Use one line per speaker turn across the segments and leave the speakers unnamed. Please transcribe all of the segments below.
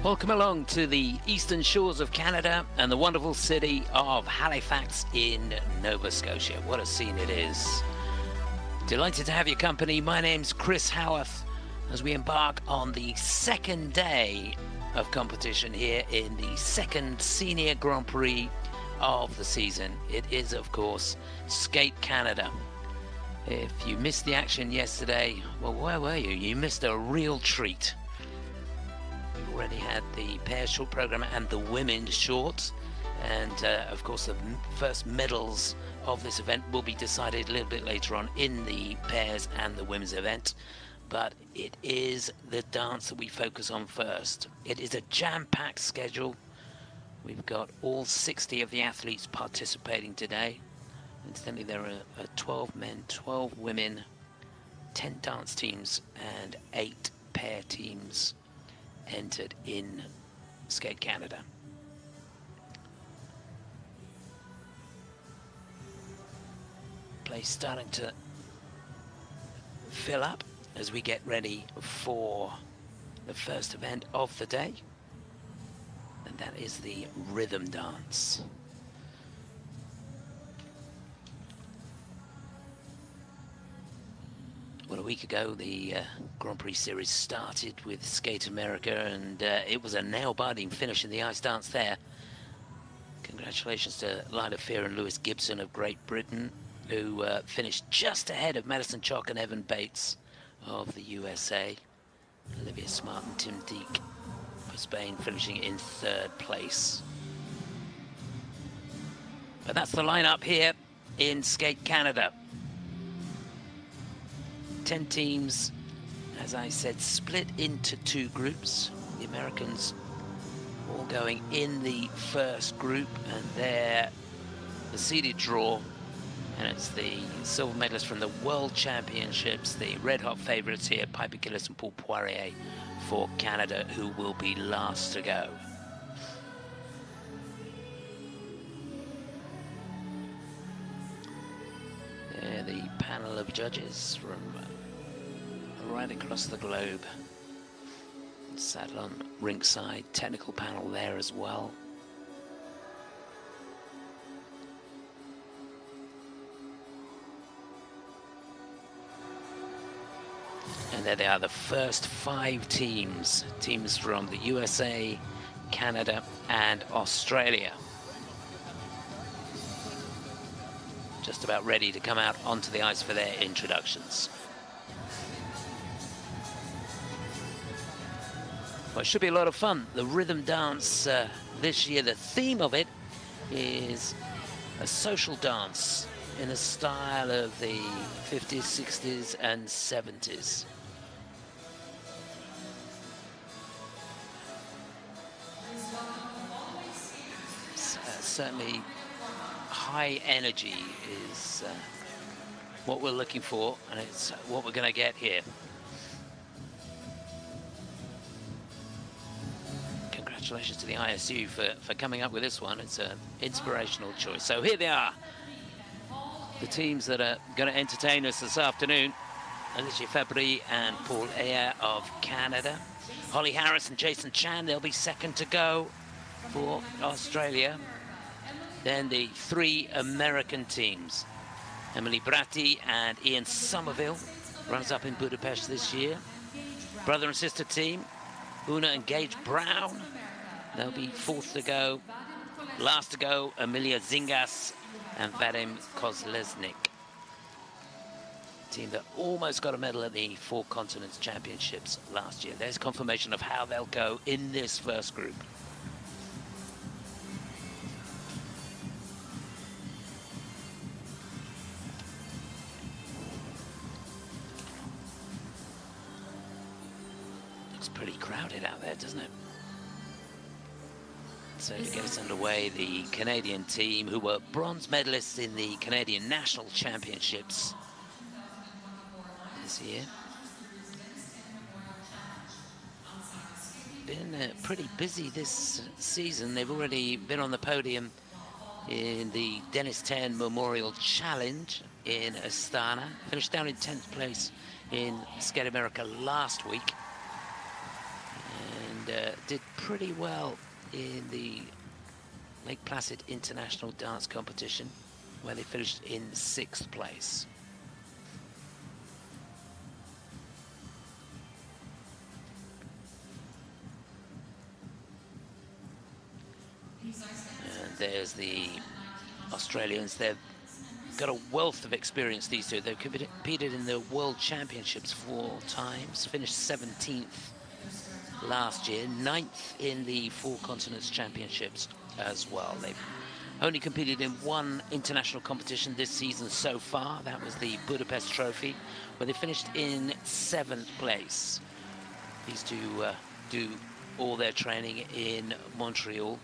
Welcome along to the eastern shores of Canada and the wonderful city of Halifax in Nova Scotia. What a scene it is. Delighted to have your company. My name's Chris Howarth as we embark on the second day of competition here in the second Senior Grand Prix of the season. It is, of course, Skate Canada. If you missed the action yesterday, well, where were you? You missed a real treat. We already had the pair short program and the women's short, and of course the first medals of this event will be decided a little bit later on in the pairs and the women's event. But it is the dance that we focus on first. It is a jam-packed schedule. We've got all 60 of the athletes participating today. Incidentally, there are 12 men, 12 women, 10 dance teams and 8 pair teams entered in Skate Canada. Place starting to fill up as we get ready for the first event of the day, and that is the rhythm dance. Well, a week ago, the Grand Prix Series started with Skate America, and it was a nail-biting finish in the ice dance there. Congratulations to Lila Fear and Lewis Gibson of Great Britain, who finished just ahead of Madison Chock and Evan Bates of the USA. Olivia Smart and Tim Deek for Spain finishing in third place. But that's the lineup here in Skate Canada. 10 teams, as I said, split into 2 groups. The Americans all going in the first group, and they're the seeded draw, and it's the silver medalists from the World Championships, the red-hot favourites here, Piper Gillis and Paul Poirier for Canada, who will be last to go. There the panel of judges from right across the globe. Sat on ringside, technical panel there as well. And there they are, the first 5 teams from the USA, Canada and Australia. Just about ready to come out onto the ice for their introductions. Well, it should be a lot of fun. The rhythm dance this year, the theme of it is a social dance in the style of the 50s, 60s and 70s. Certainly high energy is what we're looking for, and it's what we're going to get here. Congratulations to the ISU for coming up with this one. It's an inspirational choice. So here they are, the teams that are going to entertain us this afternoon. Alicia Fabry and Paul Ayer of Canada. Holly Harris and Jason Chan, they'll be second to go for Australia. Then the 3 American teams. Emily Bratti and Ian Somerville, runs up in Budapest this year. Brother and sister team, Una and Gage Brown. They'll be 4th to go. Last to go, Emilia Zingas and Vadim Kozlesnik. Team that almost got a medal at the 4 Continents Championships last year. There's confirmation of how they'll go in this first group. Looks pretty crowded out there, doesn't it? So to get us underway, the Canadian team, who were bronze medalists in the Canadian National Championships this year. Been pretty busy this season. They've already been on the podium in the Dennis Ten Memorial Challenge in Astana. Finished down in 10th place in Skate America last week. And did pretty well in the Lake Placid International Dance Competition, where they finished in 6th place. And there's the Australians. They've got a wealth of experience, these two. They've competed in the World Championships 4 times, finished 17th last year, 9th in the 4 Continents Championships as well. They've only competed in 1 international competition this season so far. That was the Budapest Trophy, where they finished in 7th place. These two do all their training in Montreal.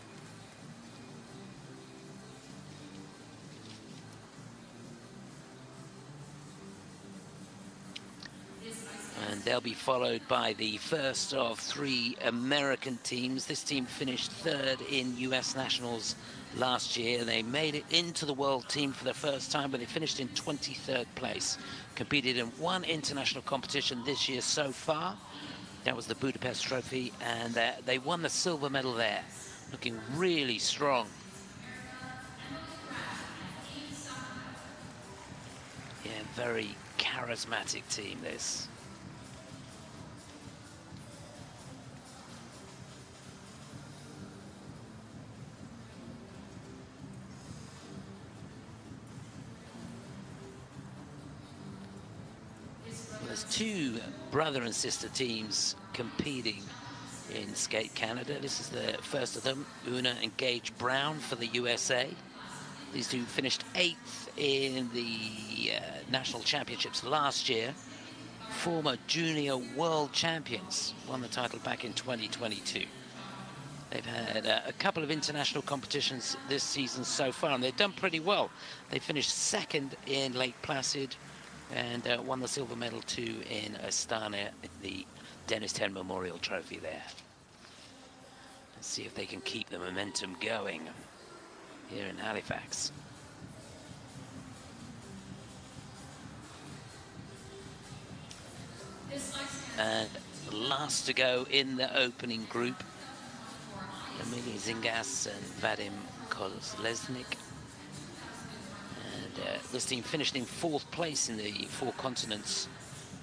And they'll be followed by the first of 3 American teams. This team finished 3rd in US Nationals last year. They made it into the world team for the first time, but they finished in 23rd place. Competed in 1 international competition this year so far. That was the Budapest Trophy, and they won the silver medal there. Looking really strong. Yeah, very charismatic team, this. There's 2 brother and sister teams competing in Skate Canada. This is the first of them, Una and Gage Brown for the USA. These two finished 8th in the national championships last year. Former junior world champions, won the title back in 2022. They've had a couple of international competitions this season so far, and they've done pretty well. They finished 2nd in Lake Placid, and won the silver medal too in Astana, the Dennis Ten Memorial Trophy there. Let's see if they can keep the momentum going here in Halifax. And last to go in the opening group, Emily Zingas and Vadim Kolesnik. This team finished in 4th place in the 4 Continents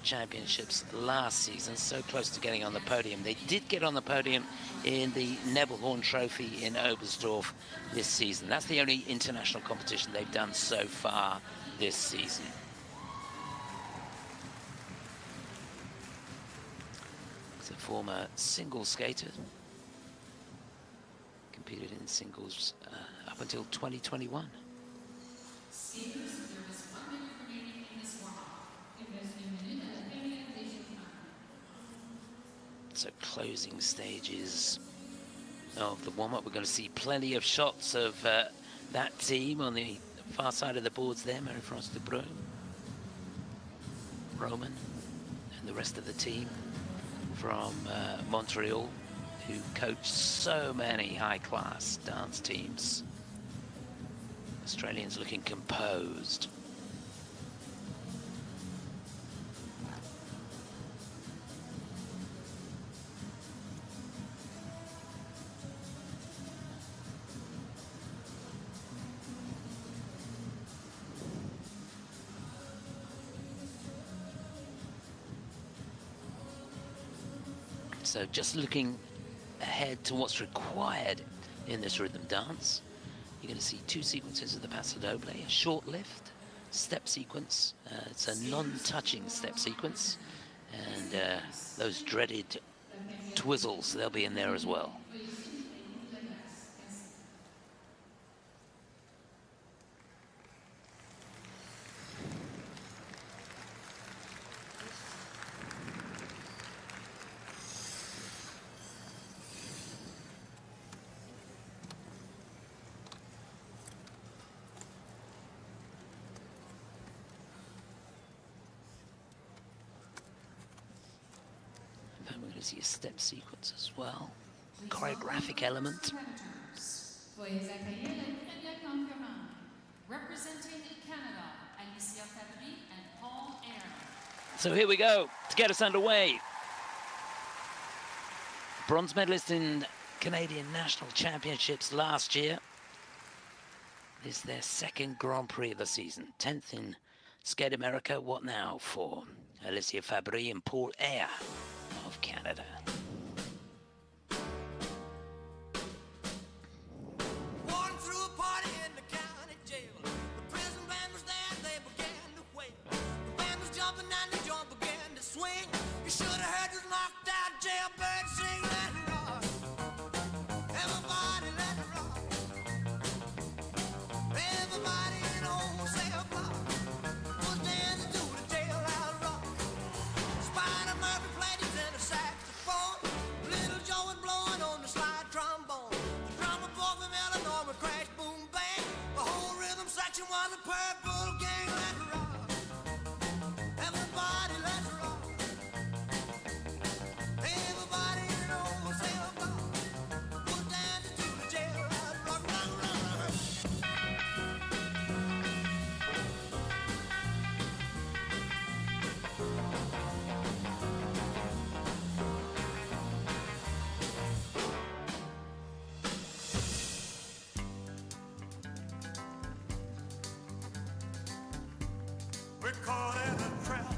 Championships last season, so close to getting on the podium. They did get on the podium in the Nebelhorn Trophy in Oberstdorf this season. That's the only international competition they've done so far this season. It's a former singles skater. Competed in singles up until 2021. So closing stages of the warm-up. We're going to see plenty of shots of that team on the far side of the boards there. Marie-France Dubreuil, Roman, and the rest of the team from Montreal, who coach so many high-class dance teams. Australians looking composed. So just looking ahead to what's required in this rhythm dance, you're going to see 2 sequences of the Paso Doble, a short lift, step sequence. It's a non-touching step sequence, and those dreaded twizzles, they'll be in there as well. See a step sequence as well, choreographic element.
Representing Canada, Alicia Fabry and Paul Aaron.
So here we go to get us underway. Bronze medalist in Canadian National Championships last year. This is their second Grand Prix of the season. 10th in Skate America. What now for Alicia Fabry and Paul Ayer of Canada?
We're caught in a trap.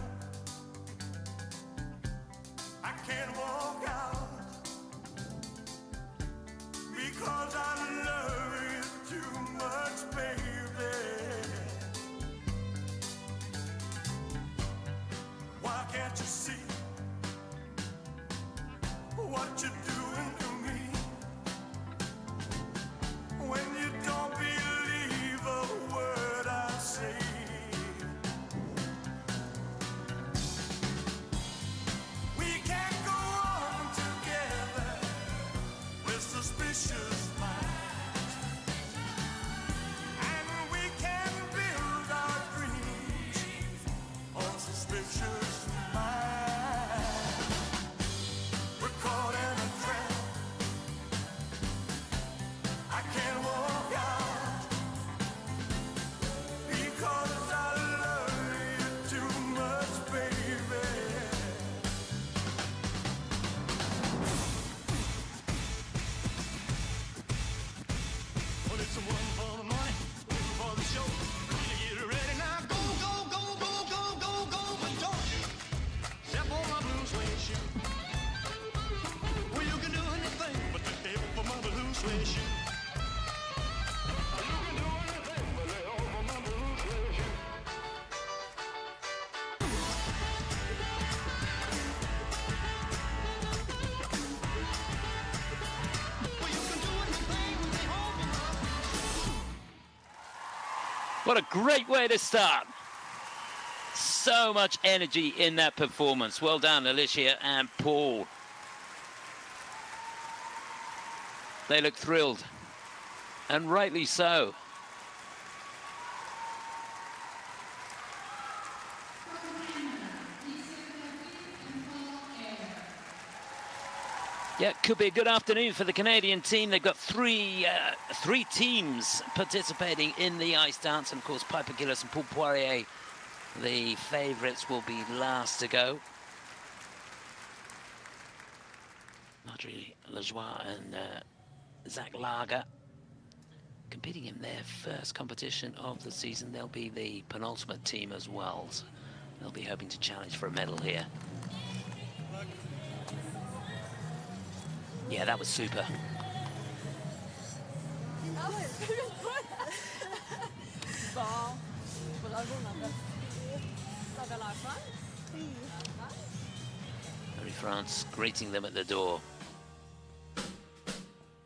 I can't walk out because I love you too much, baby. Why can't you see what you're doing to me when you don't believe a word I say? Suspicious minds, and we can build our dreams on suspicious minds. We're caught in a trap. I can't walk out because I love you too much, baby. It's one for the money, one for the show. Get ready now, go, go, go, go, go, go, go for Georgia. Step on my blue suede shoe. Well, you can do anything but the table for my blue suede shoe. You can do anything but lay over my blue suede shoe. Well, you can do anything but lay over my.
What a great way to start. So much energy in that performance. Well done, Alicia and Paul. They look thrilled, and rightly so. Yeah, it could be a good afternoon for the Canadian team. They've got three teams participating in the ice dance. And, of course, Piper Gillis and Paul Poirier, the favourites, will be last to go. Marjorie Lajoie and Zach Lager competing in their first competition of the season. They'll be the penultimate team as well. So they'll be hoping to challenge for a medal here. Yeah, that was super. Marie-France greeting them at the door.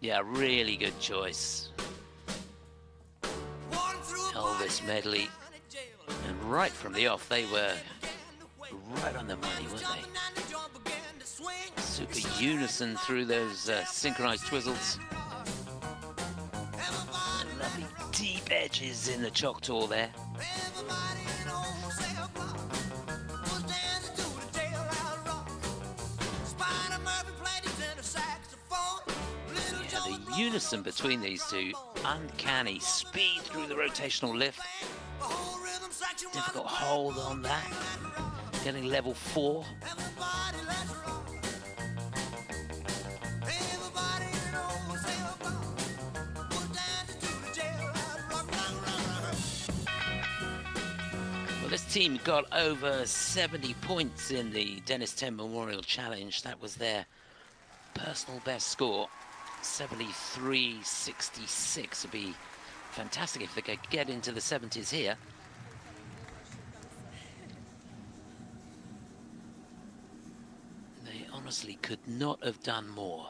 Yeah, really good choice. Elvis medley. And right from the off, they were right on the money, weren't they? Super unison through those synchronized twizzles. And lovely deep edges in the Choctaw there. Yeah, the unison between these two, uncanny. Speed through the rotational lift. Difficult hold on that. Getting level 4. Well, this team got over 70 points in the Dennis Ten Memorial Challenge. That was their personal best score. 73.66 would be fantastic if they could get into the 70s here. They honestly could not have done more.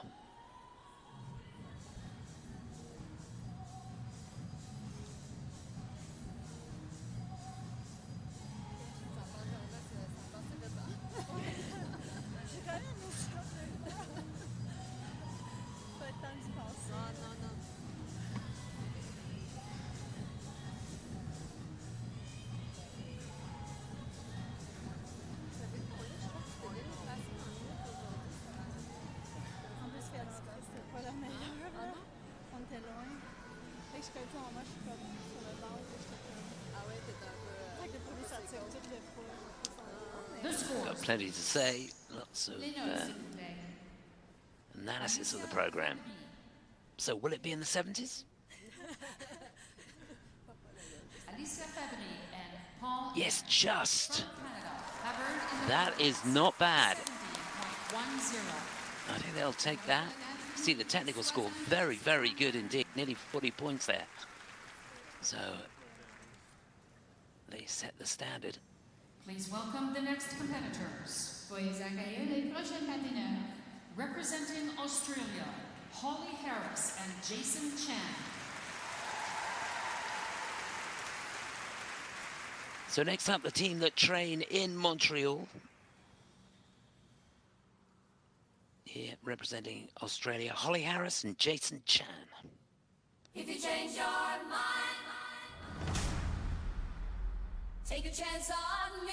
Got plenty to say, lots of analysis of the program. So will it be in the 70s?
Alicia Fabry and Paul
Yes, just.
from Canada have earned in the
That is not bad.
70.10.
I think they'll take that. See the technical score, very, very good indeed. Nearly 40 points there. So they set the standard.
Please welcome the next competitors.
Veuillez accueillir les prochains patineurs.
Representing Australia, Holly Harris and Jason Chan.
So next up, the team that train in Montreal. Here representing Australia, Holly Harris and Jason Chan.
If you change your mind, take a chance on me.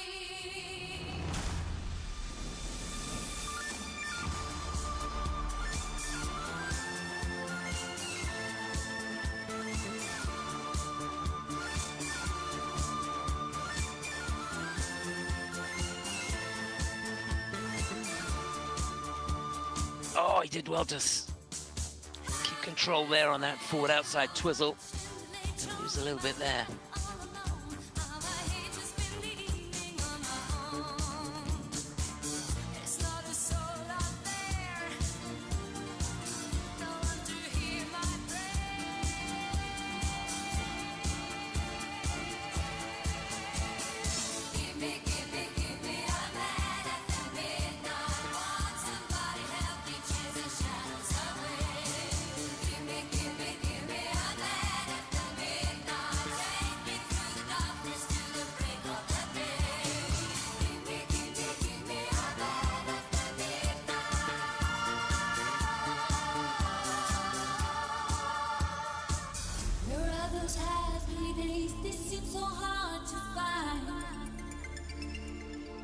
Oh, he did well to keep control there on that forward outside twizzle. And lose a little bit there.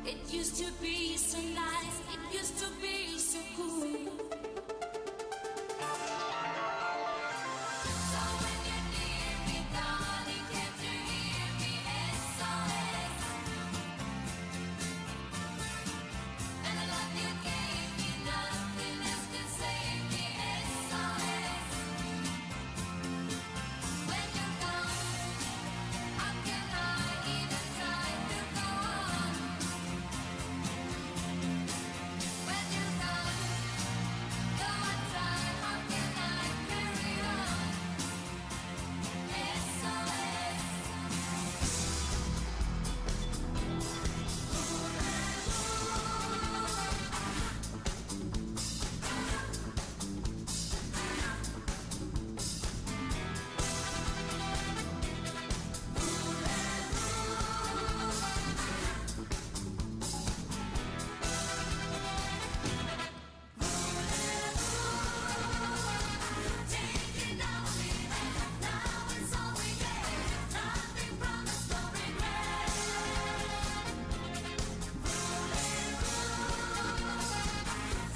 It used to be so nice, it used to be so cool. So when you're near me, darling, can't you hear me? SOS. And the love you gave me, nothing else can save me. SOS. When you're gone, how can I even try to go on? When you're gone, though I try, how can I carry on? SOS. Take it now, leave it. Now it's all we get. Nothing promised, no regret.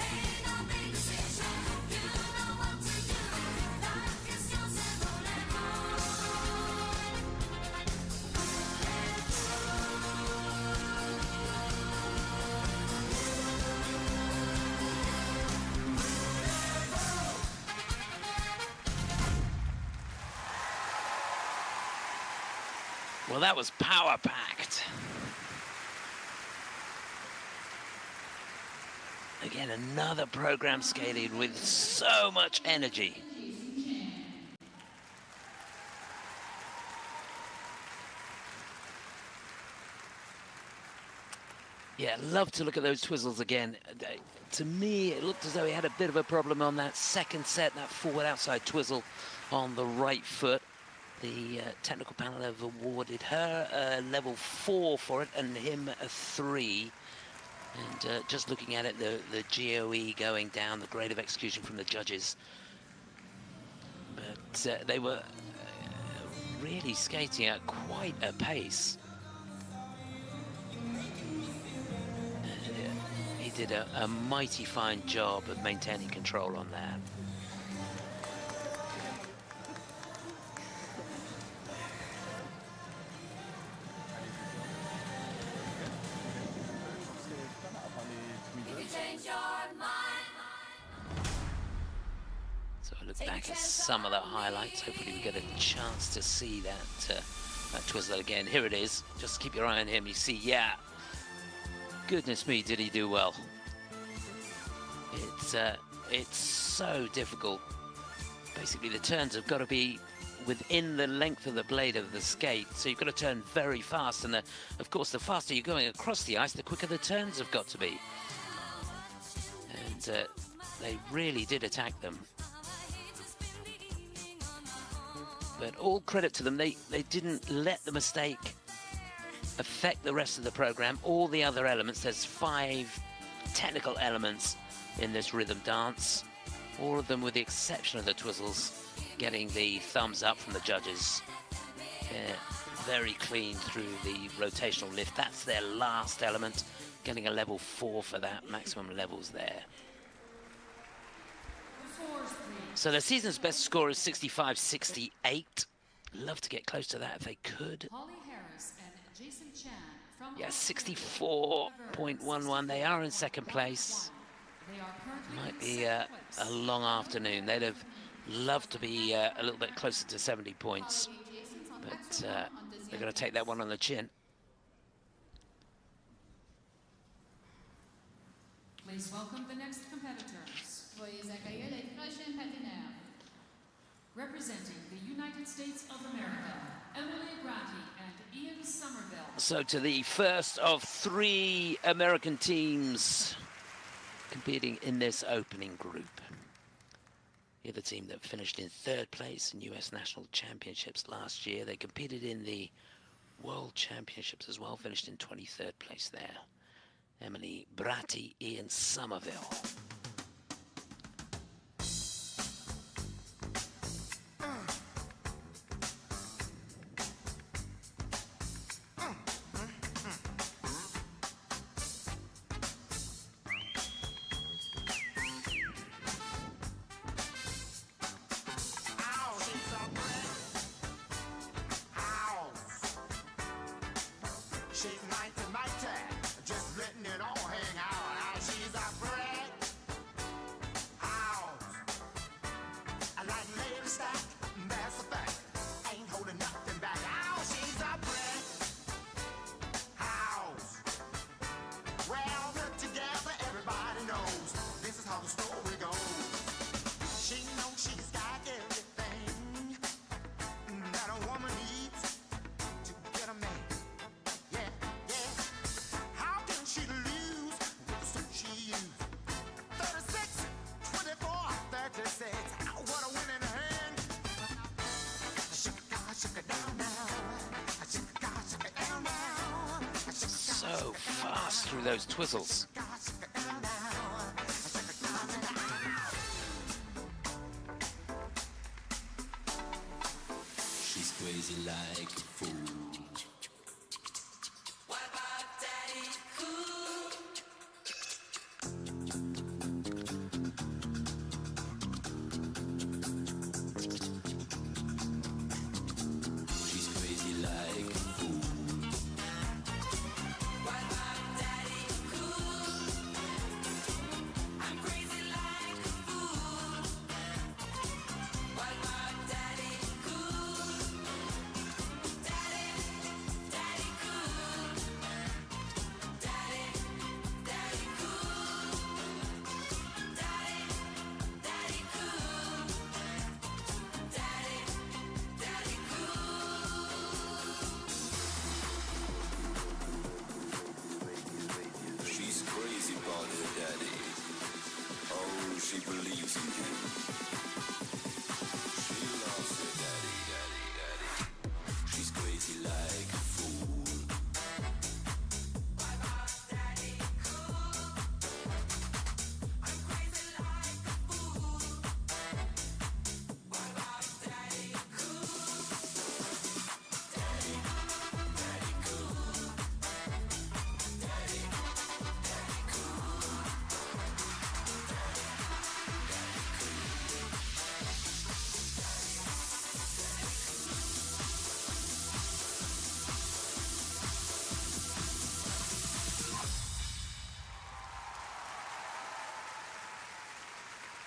Ain't no big decision. You know what to do. Life is yours and
Well, that was power-packed. Again, another program skated with so much energy. Yeah, love to look at those twizzles again. To me, it looked as though he had a bit of a problem on that second set, that forward outside twizzle on the right foot. The technical panel have awarded her a level 4 for it and him a 3. And just looking at it, the GOE going down, the grade of execution from the judges. But they were really skating at quite a pace. He did a mighty fine job of maintaining control on that.
Change your mind.
So I look back at some of the highlights. Hopefully we get a chance to see that twizzle again. Here it is. Just keep your eye on him. You see, yeah. Goodness me, did he do well. It's so difficult. Basically, the turns have got to be within the length of the blade of the skate, so you've got to turn very fast. And of course, the faster you're going across the ice, the quicker the turns have got to be. And they really did attack them. But all credit to them, they didn't let the mistake affect the rest of the program. All the other elements, there's 5 technical elements in this rhythm dance, all of them with the exception of the twizzles getting the thumbs up from the judges. Very clean through the rotational lift. That's their last element, getting a level 4 for that, maximum levels there. So the season's best score is 65-68. Love to get close to that if they could.
Holly Harris and Jason Chan from
Yeah, 64.11. They are in second place.
They are currently
Might
in
be
second
a
place.
long afternoon. They'd have loved to be a little bit closer to 70 points. But they're going to take that one on the chin.
Please welcome the next competitors.
Veuillez accueillir les prochains patineurs.
Representing the United States of America, Emily Bratty and Ian Somerville.
So to the first of 3 American teams competing in this opening group. Here the team that finished in 3rd place in US National Championships last year. They competed in the World Championships as well, finished in 23rd place there. Emily Bratty, Ian Somerville.
She's mighty, just letting it all hang out. She's a bread house. I like lady stack, that's a fact. Ain't holding nothing back. Oh, she's a bread house. Well, put together, everybody knows this is how the story goes. She knows she's got everything that a woman needs to get a man. Yeah, yeah. How can she lose with the suit she used? 36, 24, 36. What a win in hand. Shake it down now. Shake it down now.
So fast through those twizzles.
She's crazy like a fool. She's crazy like a fool.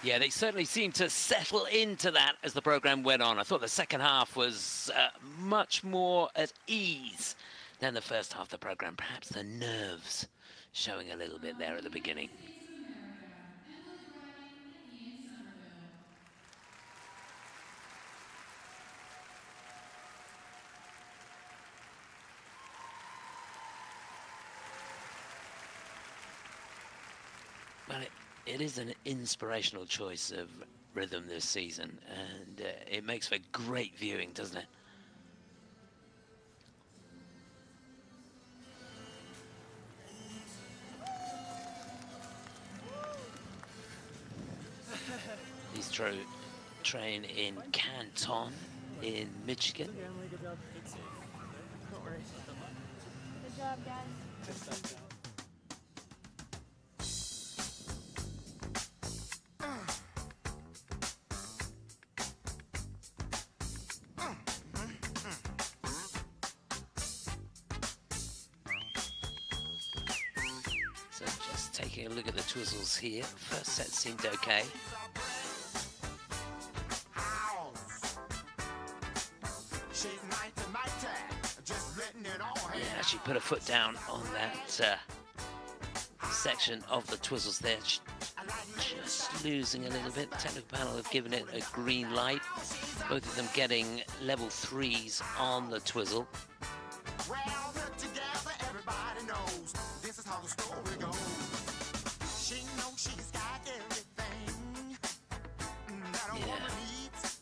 Yeah, they certainly seemed to settle into that as the program went on. I thought the second half was much more at ease than the first half of the program. Perhaps the nerves showing a little bit there at the beginning. Well, it is an inspirational choice of rhythm this season, and it makes for great viewing, doesn't it? These train in Canton in Michigan.
Good job, guys.
So just taking a look at the Twizzles here. First set seemed okay. Yeah, she put her foot down on that section of the Twizzles there. Just losing a little bit. The technical panel have given it a green light. Both of them getting level 3s on the Twizzle.
Well, look together, everybody knows this is how the story goes. She knows she's got everything that a
Yeah.
woman needs.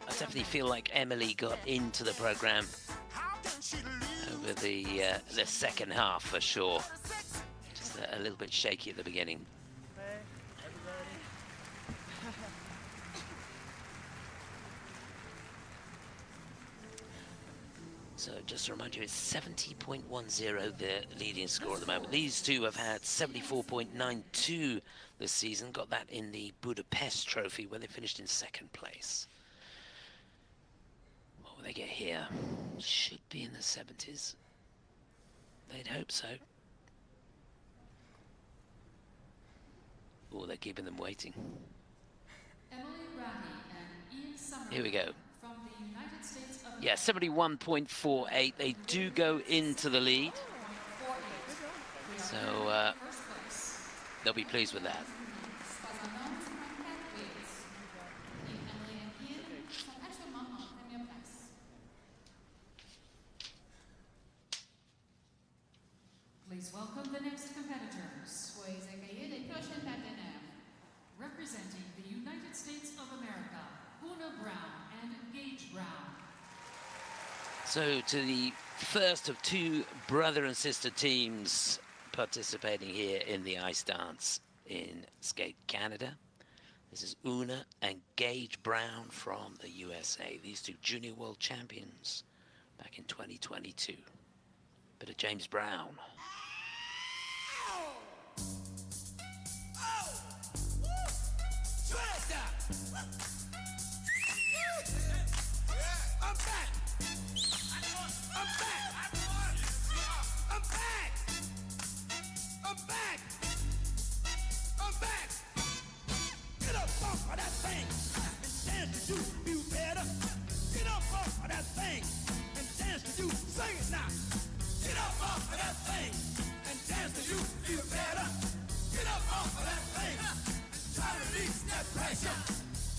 I definitely feel like Emily got into the program
How can she lose?
over the second half for sure. Just a little bit shaky at the beginning.
Hey, everybody.
So just to remind you, it's 70.10, the leading score at the moment. These two have had 74.92 this season. Got that in the Budapest Trophy, where they finished in second place. What will they get here? Should be in the 70s. They'd hope so. Oh, they're keeping them waiting.
Emily Ratti and Ian Somerville.
Here we go.
From the United States of
Yeah, 71.48. They do go into the lead. So
First place.
they'll be pleased with that.
Emily et Ian sont actuellement en première place.
Please welcome the next competitors.
Soyez accueillis les prochains partenaires.
Representing the United States of America, Una Brown and Gage Brown.
So to the first of two brother and sister teams participating here in the ice dance in Skate Canada. This is Una and Gage Brown from the USA. These two junior world champions back in 2022. Bit of James Brown.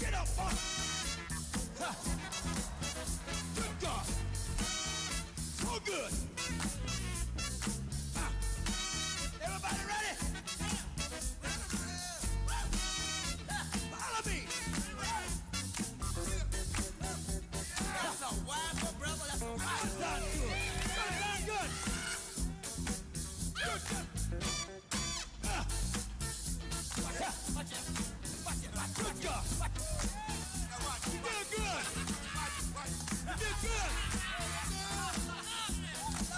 Get up on Good God. So good. Everybody ready? Follow me. That's a wonderful brother. That's a wonderful. Done good. Good. Good. Watch out. Watch out. Watch it. Good God. You did good. You did good.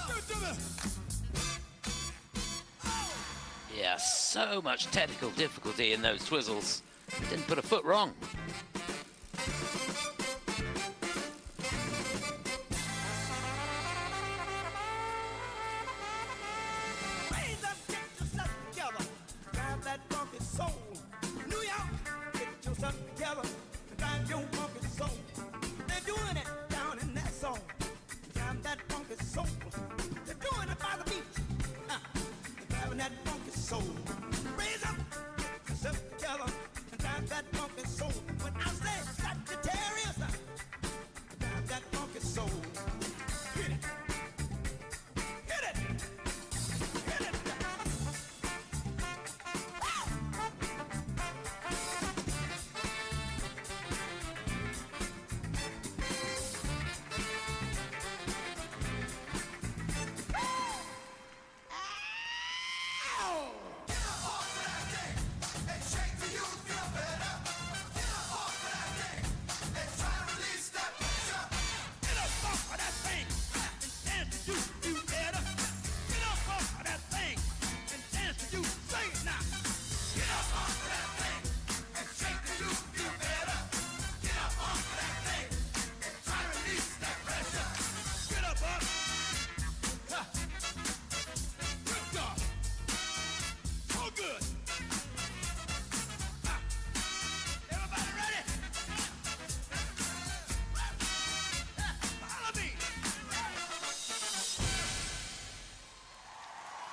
Good to me.
Yeah, so much technical difficulty in those Twizzles. Didn't put a foot wrong.
Raise up, get yourself together. Grab that funky soul. New York, together and drive your funky soul. They're doing it down in that song. Drive that funky soul. They're doing it by the beach. Driving that funky soul. Raise up, get yourself together and drive that funky soul. When I say Sagittarius, drive that funky soul. Hit it. Hit it. Hit it.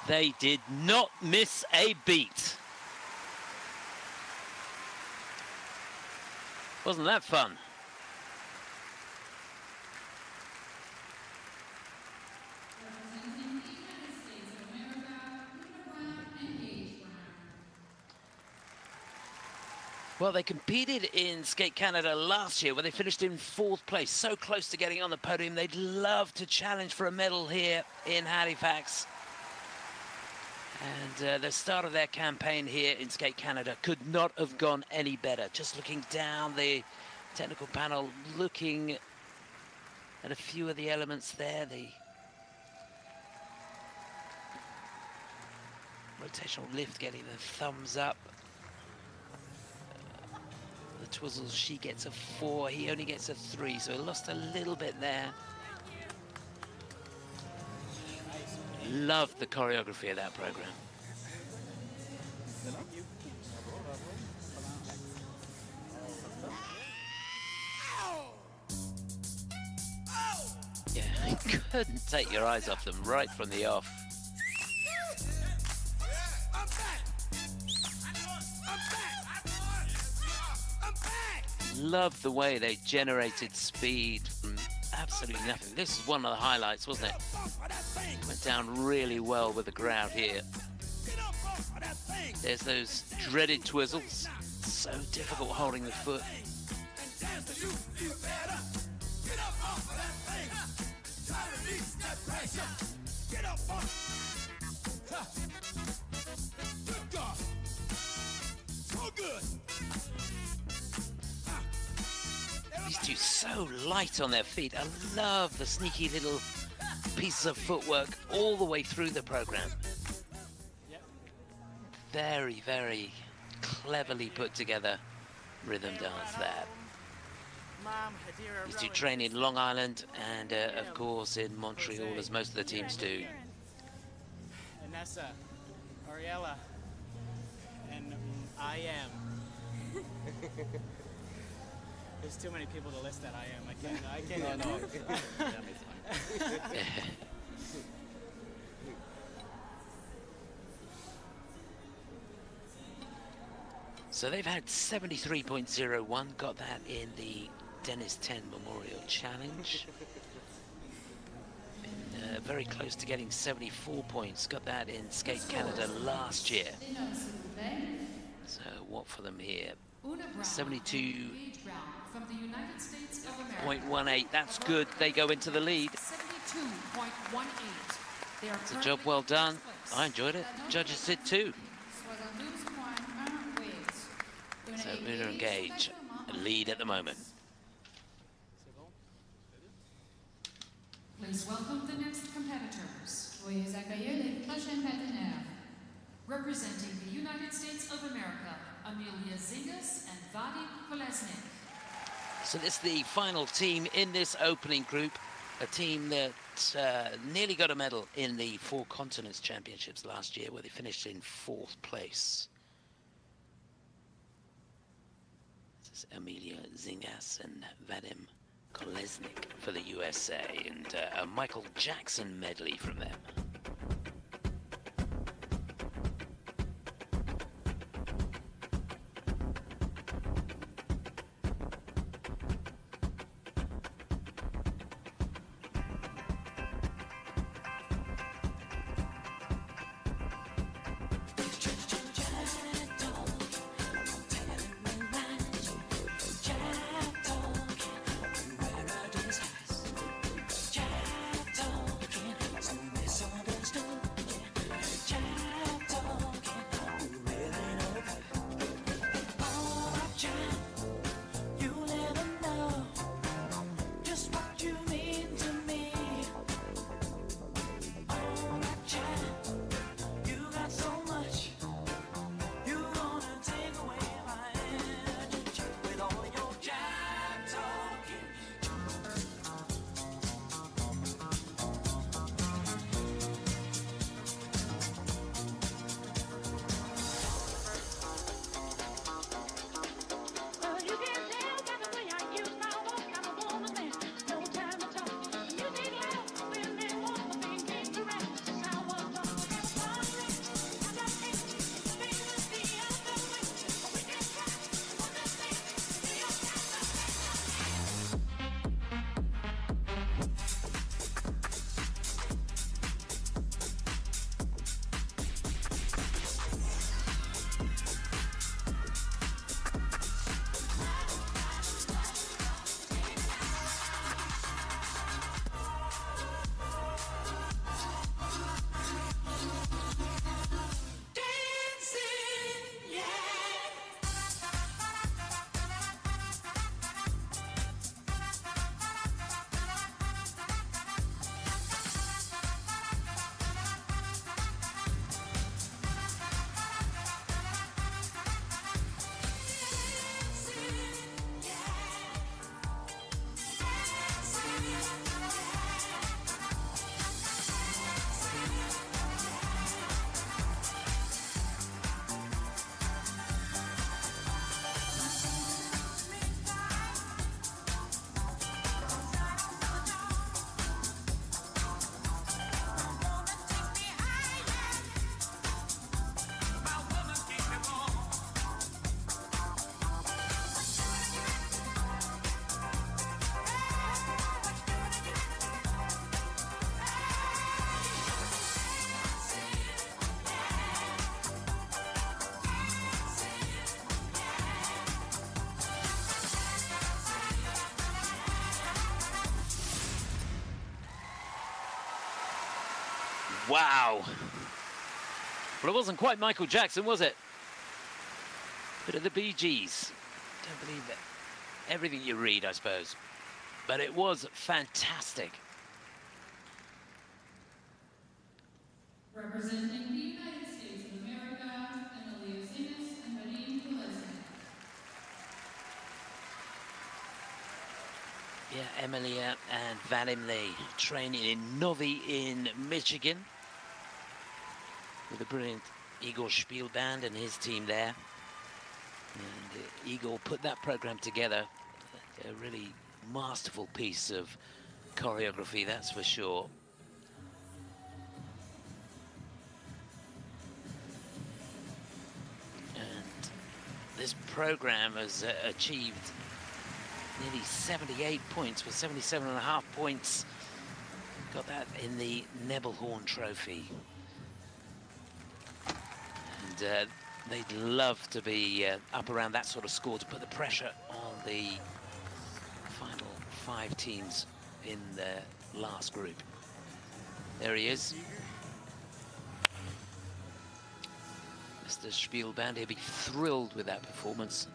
They did not miss a beat. Wasn't that fun? Well, they competed in Skate Canada last year where they finished in 4th place, so close to getting on the podium. They'd love to challenge for a medal here in Halifax. And the start of their campaign here in Skate Canada could not have gone any better. Just looking down the technical panel, looking at a few of the elements there. The rotational lift getting the thumbs up. The Twizzles, she gets a 4, he only gets a 3, so he lost a little bit there. Loved the choreography of that program. Yeah, you couldn't take your eyes off them right from the off. Loved the way they generated speed from absolutely nothing. This is one of the highlights, wasn't it? Went down really well with the crowd here. There's those dreaded Twizzles. So difficult holding the foot. These two so light on their feet. I love the sneaky little pieces of footwork all the way through the program. Very, very cleverly put together rhythm dance there. These two train in Long Island and, of course, in Montreal, as most of the teams do.
Anessa, Ariella, and I am. There's too many people to list that I am. I can't. No.
So they've had 73.01, got that in the Dennis 10 Memorial Challenge. Been very close to getting 74 points, got that in Skate Canada last year. So what for them here? 72.18, that's good, they go into the lead.
72.18.
It's a job well done, I enjoyed it, judges did too. So Miller and Gage lead at the moment.
Please welcome the next competitors.
Veuillez accueillir les prochains partenaires.
Representing the United States of America, Amelia Zingas and Vadim Kolesnik.
So this is the final team in this opening group, a team that nearly got a medal in the Four Continents Championships last year, where they finished in 4th place. It's Amelia Zingas and Vadim Kolesnik for the USA, and a Michael Jackson medley from them. Wow. Well, it wasn't quite Michael Jackson, was it? Bit of the Bee Gees. Don't believe it. Everything you read, I suppose. But it was fantastic.
Representing the United States of America, Emilia Zingas and Vadim Kolesnik.
Yeah, Emilia and Vadim, they training in Novi in Michigan with the brilliant Igor Spielband and his team there. And Igor put that program together. A really masterful piece of choreography, that's for sure. And this program has achieved nearly 78 points, with 77.5 points. Got that in the Nebelhorn Trophy. And they'd love to be up around that sort of score to put the pressure on the final 5 teams in the last group. There he is. Mr. Spielband, he'll be thrilled with that performance.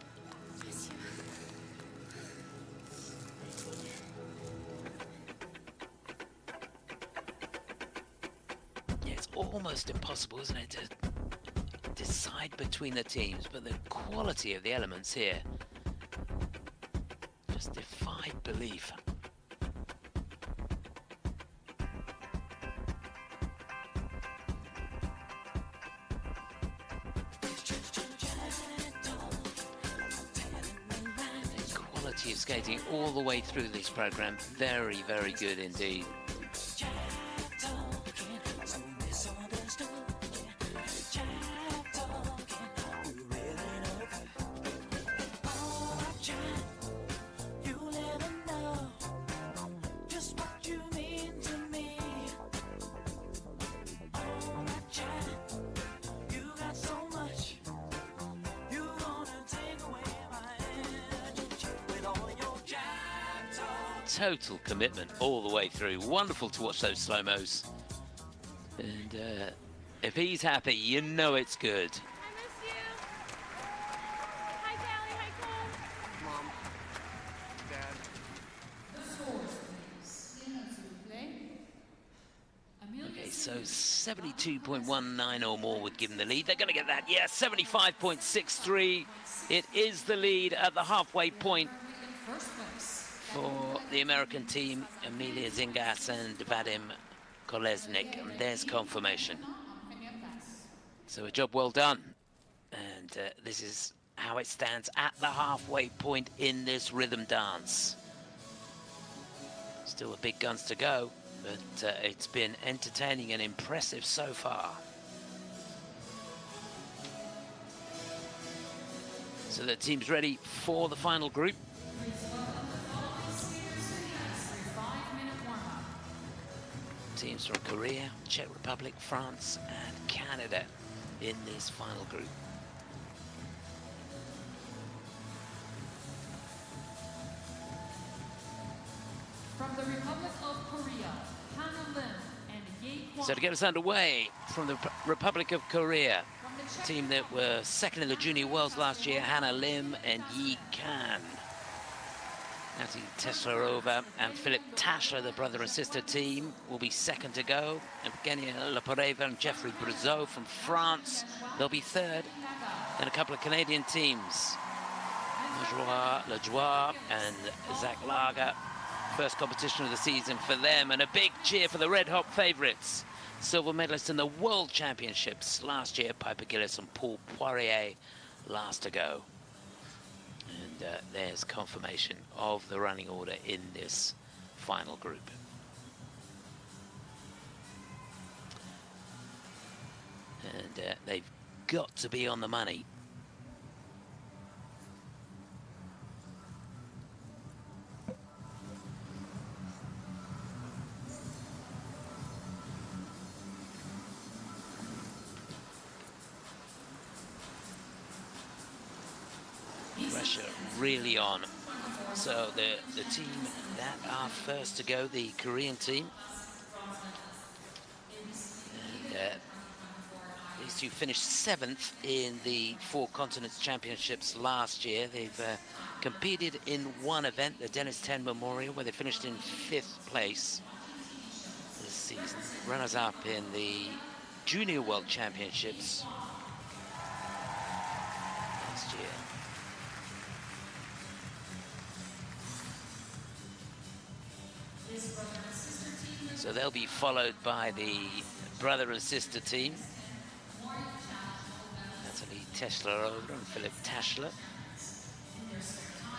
Yeah, it's almost impossible, isn't it, to decide between the teams, but the quality of the elements here just defied belief. quality of skating all the way through this program. Very, very good indeed. Total commitment all the way through. Wonderful to watch those slow-mos. And if he's happy, you know it's good.
I miss you. Hi, Callie. Hi, Cole.
Mom, Dad.
Okay, so 72.19 or more would give them the lead. They're going to get that. Yeah, 75.63. It is the lead at the halfway point for the American team, Emilia Zingas and Vadim Kolesnik. And there's confirmation. So a job well done. And this is how it stands at the halfway point in this rhythm dance. Still a big guns to go, but it's been entertaining and impressive so far. So the team's ready for the final group. Teams from Korea, Czech Republic, France, and Canada in this final group.
From the Republic of Korea, Hannah Lim and Ye Kwon.
So to get us underway, from the Republic of Korea, a team that were second in the Junior Worlds last year, Hannah Lim and Yi Kan. Natalie Teslarova and Philip Tashler, the brother and sister team, will be second to go. Evgenia Leporeva and Jeffrey Brizeau from France, they'll be third. Then a couple of Canadian teams, Lejoie and Zach Lager. First competition of the season for them, and a big cheer for the Red Hot favourites. Silver medalists in the World Championships last year, Piper Gillis and Paul Poirier last to go. And there's confirmation of the running order in this final group. And they've got to be on the money. Pressure really on. So the team that are first to go, the Korean team. And these two finished 7th in the Four Continents Championships last year. They've competed in one event, the Dennis 10 Memorial, where they finished in 5th place this season. Runners-up in the Junior World Championships last year. So they'll be followed by the brother and sister team, Natalie Teslarova and Philip Tashler.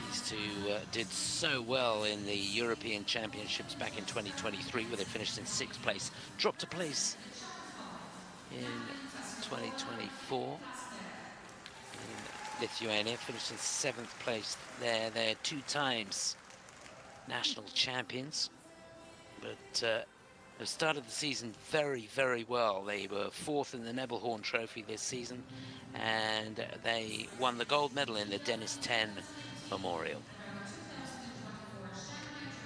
These two did so well in the European Championships back in 2023, where they finished in 6th place, dropped a place in 2024 in Lithuania, finished in 7th place there. They're 2 times national champions, but have started the season very, very well. They were 4th in the Nebelhorn Trophy this season, and they won the gold medal in the Dennis 10 Memorial.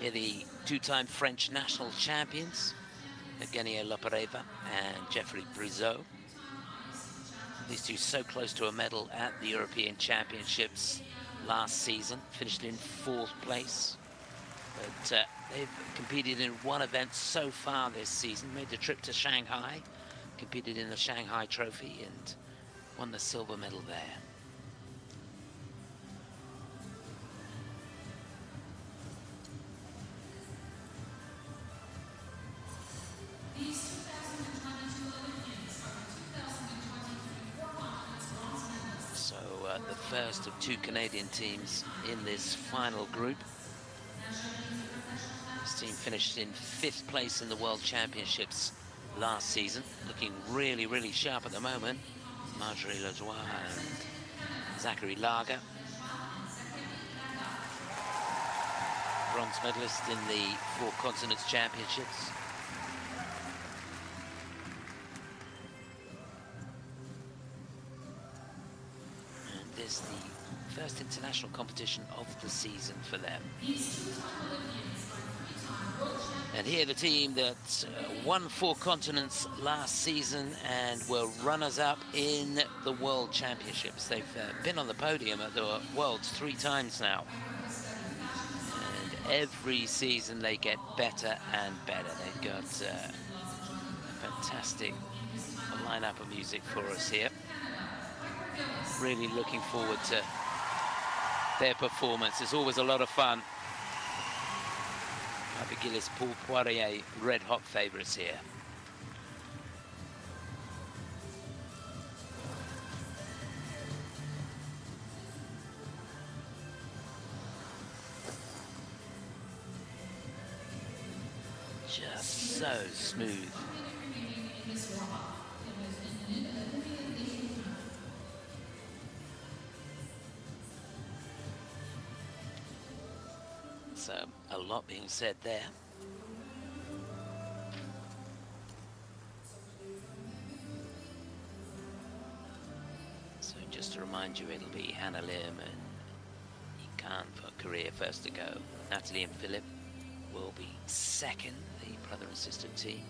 Here the 2-time French national champions, Evgenia Leporeva and Jeffrey Brizeau. These two so close to a medal at the European Championships last season, finished in 4th place. But they've competed in one event so far this season, made the trip to Shanghai, competed in the Shanghai Trophy and won the silver medal there.
These 2022 Olympians are the 2023 Four Continents bronze medalists.
So the first of two Canadian teams in this final group. This team finished in 5th place in the World Championships last season, looking really, really sharp at the moment. Marjorie Lajoie and Zachary Lager. Bronze medalist in the 4 Continents Championships. And this the first international competition of the season for them. And here the team that won 4 continents last season and were runners-up in the World Championships. They've been on the podium at the Worlds 3 times now. And every season they get better and better. They've got a fantastic lineup of music for us here. Really looking forward to their performance. It's always a lot of fun. Piper Gillis, Paul Poirier, red hot favourites here. Just so smooth. So a lot being said there. So just to remind you, it'll be Hannah Lim and Yikan for Korea first to go. Natalie and Philip will be second, the brother and sister team.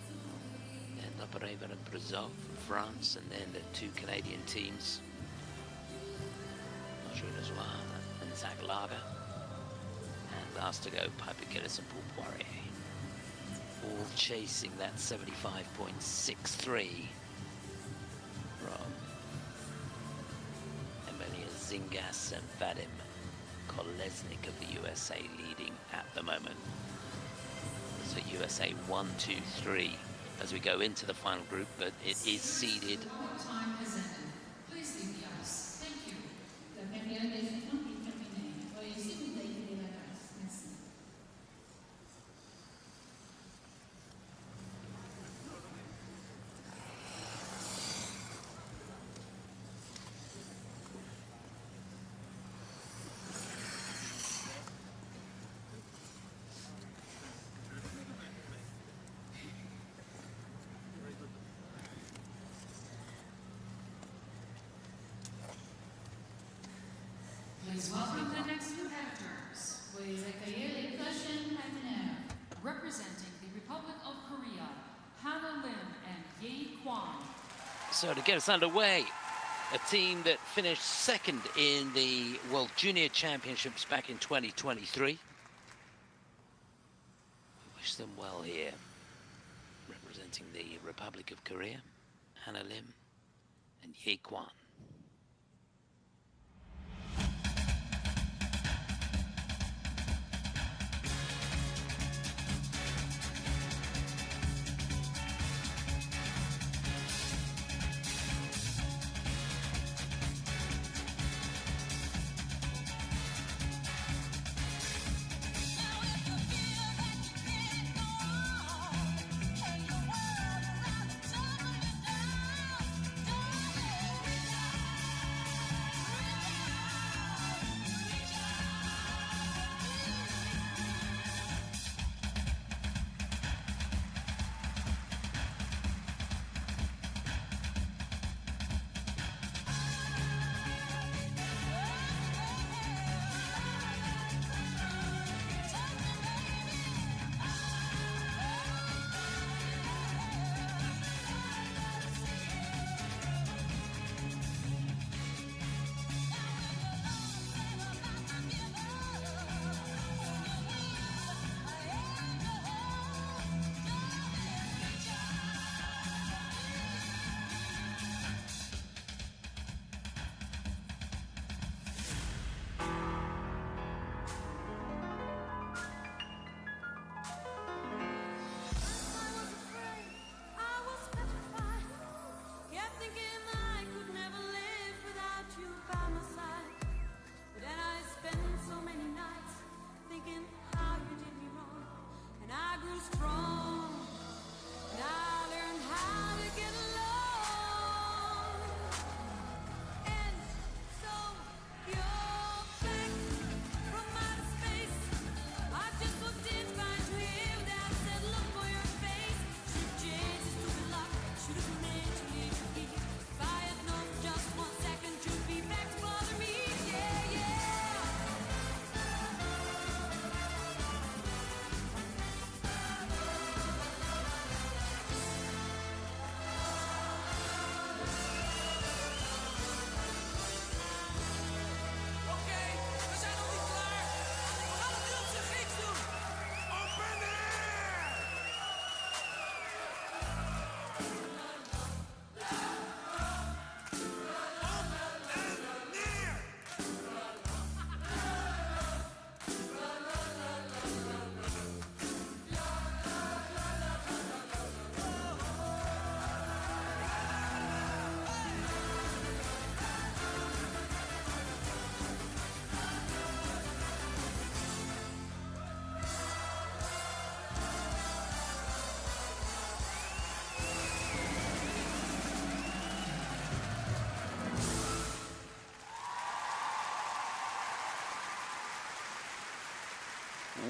Then Lapareva and Brezov from France, and then the 2 Canadian teams, Marjorie Lajoie and Zach Lager. And last to go, Piper Gillis and Paul Poirier. All chasing that 75.63 from Emilia Zingas and Vadim Kolesnik of the USA leading at the moment. So USA 1, 2, 3 as we go into the final group, but it is seeded.
Time has ended. Please leave the ice. Thank you.
La période des équipes est terminée. Veuillez s'il vous plaît quitter la glace. Merci.
Please welcome the next competitors.
Veuillez accueillir les prochains partenaires.
Representing the Republic of Korea, Hannah Lim and Ye Kwan.
So to get us underway, a team that finished second in the World Junior Championships back in 2023. We wish them well here. Representing the Republic of Korea, Hannah Lim and Ye Kwan.
Down,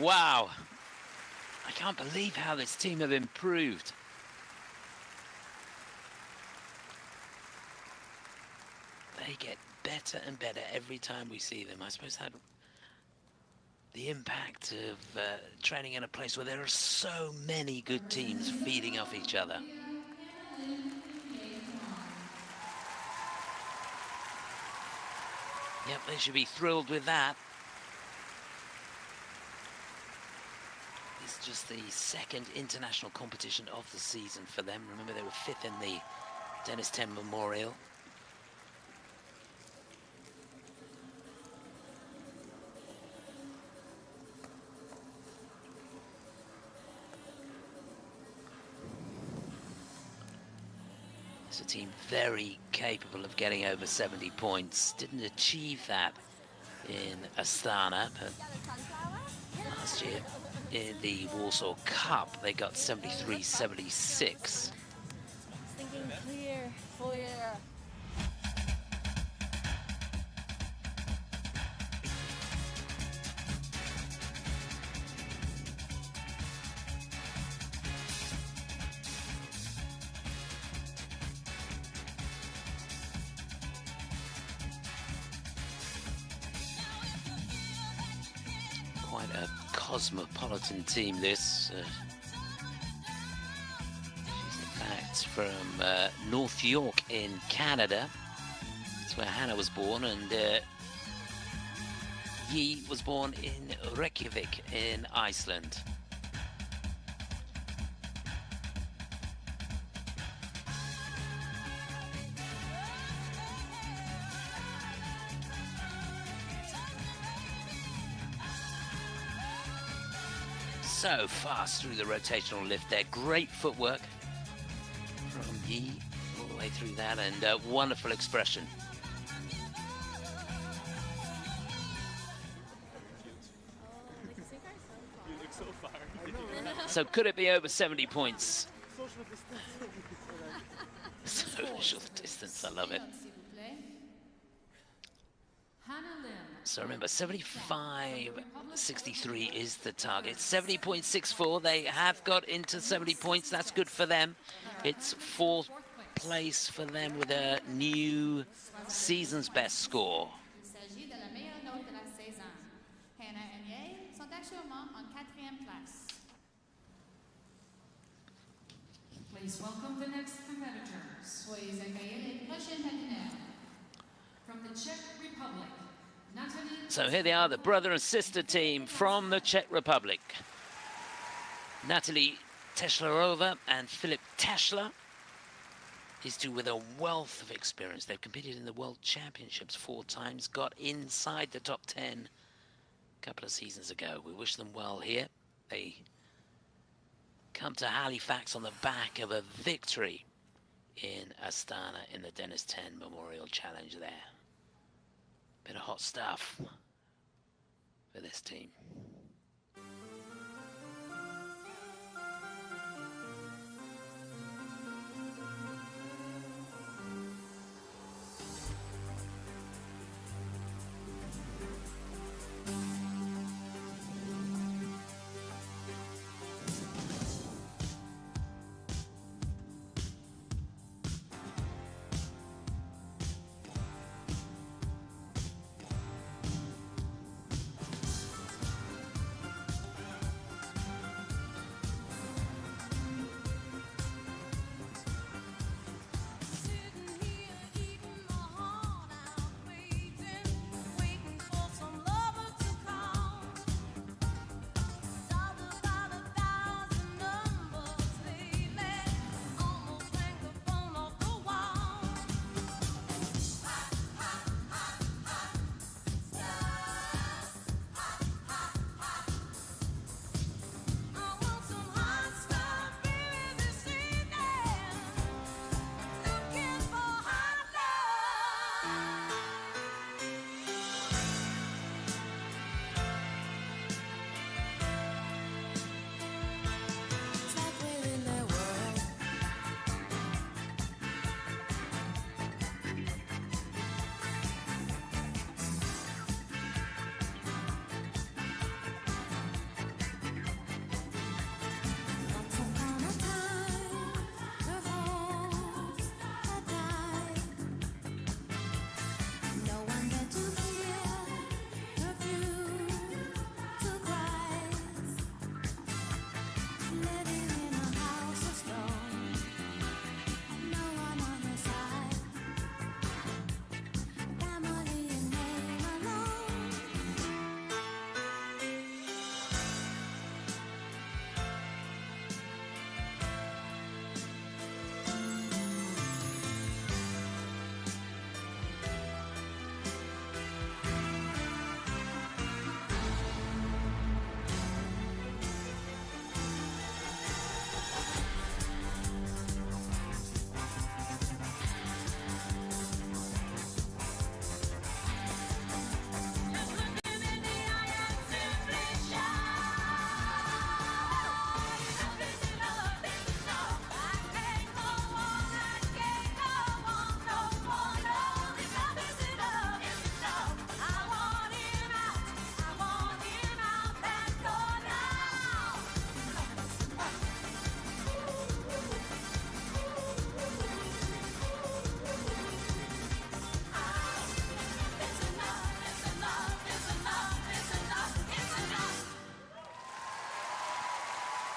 Wow. I can't believe how this team have improved. They get better and better every time we see them. I suppose that the impact of training in a place where there are so many good teams feeding off each other. Yep, they should be thrilled with that. It's just the second international competition of the season for them. Remember, they were 5th in the Dennis 10 Memorial. It's a team very capable of getting over 70 points. Didn't achieve that in Astana, but last year in the Warsaw Cup, they got 73-76.
Thinking clear, clear.
Quite a cosmopolitan team, this. She's in fact from North York in Canada. That's where Hannah was born, and Yi was born in Reykjavik in Iceland. So fast through the rotational lift there. Great footwork from Yi all the way through that, and wonderful expression. So could it be over 70 points? Social distance, I love it.
S'il vous plaît.
Hannah Lim.
So remember, 75-63 is the target. 70.64, they have got into 70 points. That's good for them. It's 4th place for them with a new season's best score.
Il s'agit de la meilleure note de la saison. Hannah et Yale sont actuellement en 4e place.
Please welcome the next competitors.
Soyez accueillis les prochaines patinaires.
From the Czech Republic, Natalie.
So here they are, the brother and sister team from the Czech Republic. Natalie Teschlerova and Filip Teschler. These two with a wealth of experience. They've competed in the World Championships 4 times, got inside the top 10 a couple of seasons ago. We wish them well here. They come to Halifax on the back of a victory in Astana in the Dennis 10 Memorial Challenge there. Bit of hot stuff for this team.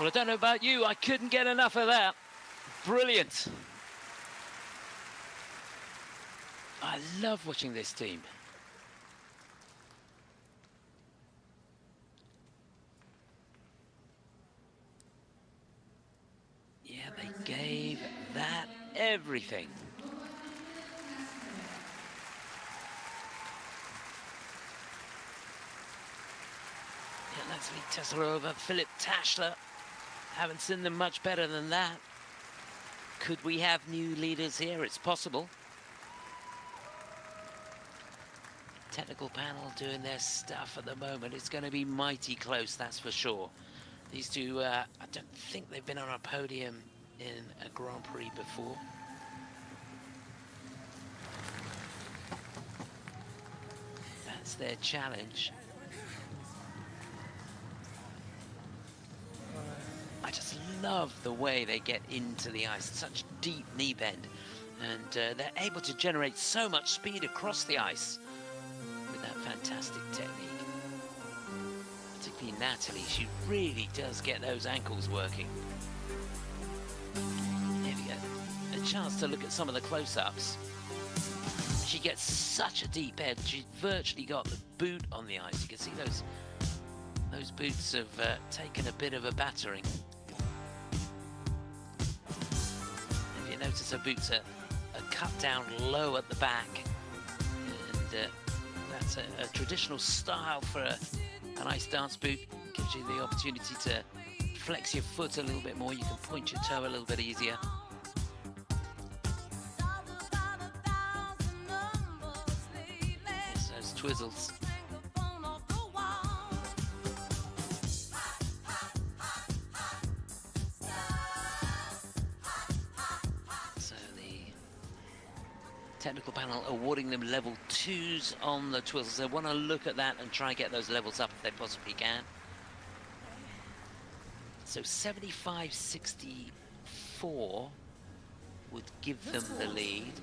Well, I don't know about you, I couldn't get enough of that. Brilliant. I love watching this team. Yeah, they gave that everything. Yeah, Leslie Teslarova, Philip Tashler. Haven't seen them much better than that. Could we have new leaders here? It's possible. Technical panel doing their stuff at the moment. It's going to be mighty close, that's for sure. These two, I don't think they've been on a podium in a Grand Prix before. That's their challenge. I just love the way they get into the ice, such deep knee bend, and they're able to generate so much speed across the ice with that fantastic technique. Particularly Natalie, she really does get those ankles working. Here we go, a chance to look at some of the close-ups. She gets such a deep head, she's virtually got the boot on the ice. You can see those boots have taken a bit of a battering. If you notice, her boots are cut down low at the back, and that's a traditional style for an ice dance boot. Gives you the opportunity to flex your foot a little bit more. You can point your toe a little bit easier. There's those twizzles. Technical panel awarding them level 2s on the twizzles. They want to look at that and try and get those levels up if they possibly can. So 75-64 would give them the lead.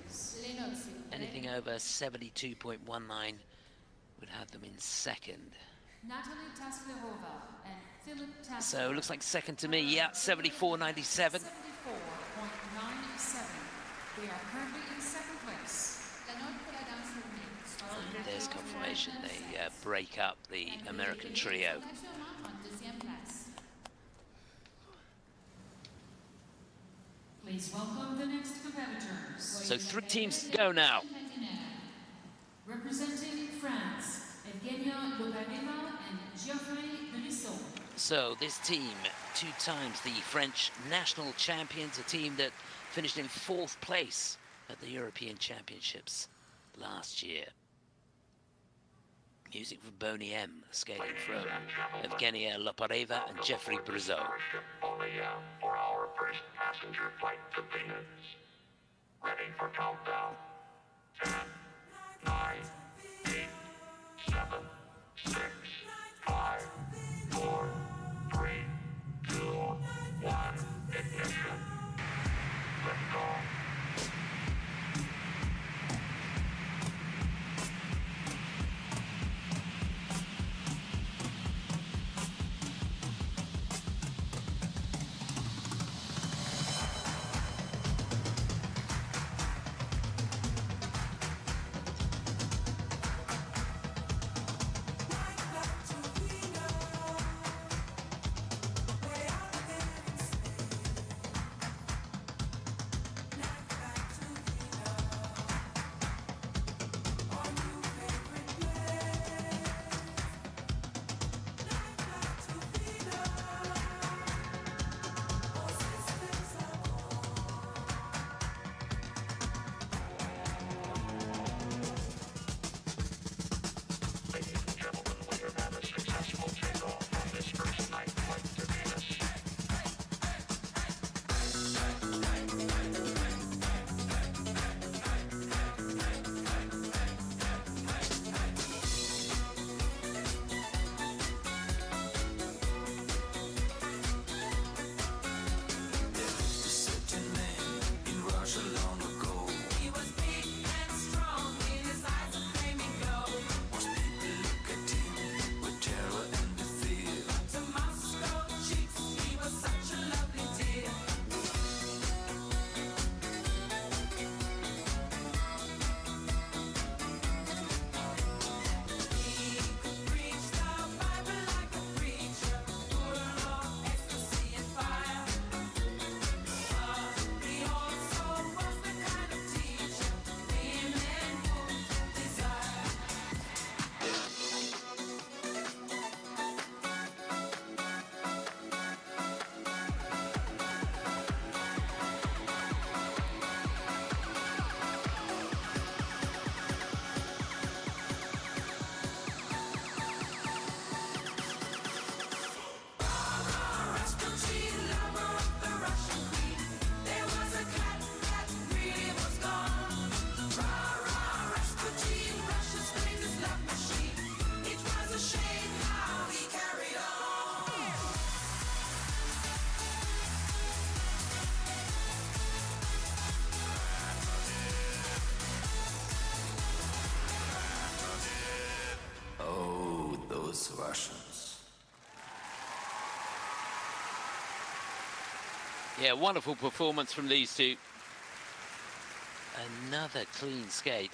Anything over 72.19 would have them in second.
Natalie Teslarova and Philip Tashler.
So it looks like second to me, yeah, 74.97.
74.97. We are currently in second place.
There's confirmation they break up the American trio.
Please welcome the next competitors.
So 3 teams to go now.
Representing France, Evgenia Lobaneva and Geoffrey Brisson.
So this team, 2 times the French national champions, a team that finished in 4th place at the European Championships last year. Music from Boney M, skating from Evgenia Lobaneva and Geoffrey Brisson.
Boney M for our first passenger flight to Venus. Ready for countdown. 10, 9, 8, 7, 6, 5, 4, 3, 2, 1, ignition. Lift off.
Yeah, wonderful performance from these two. Another clean skate.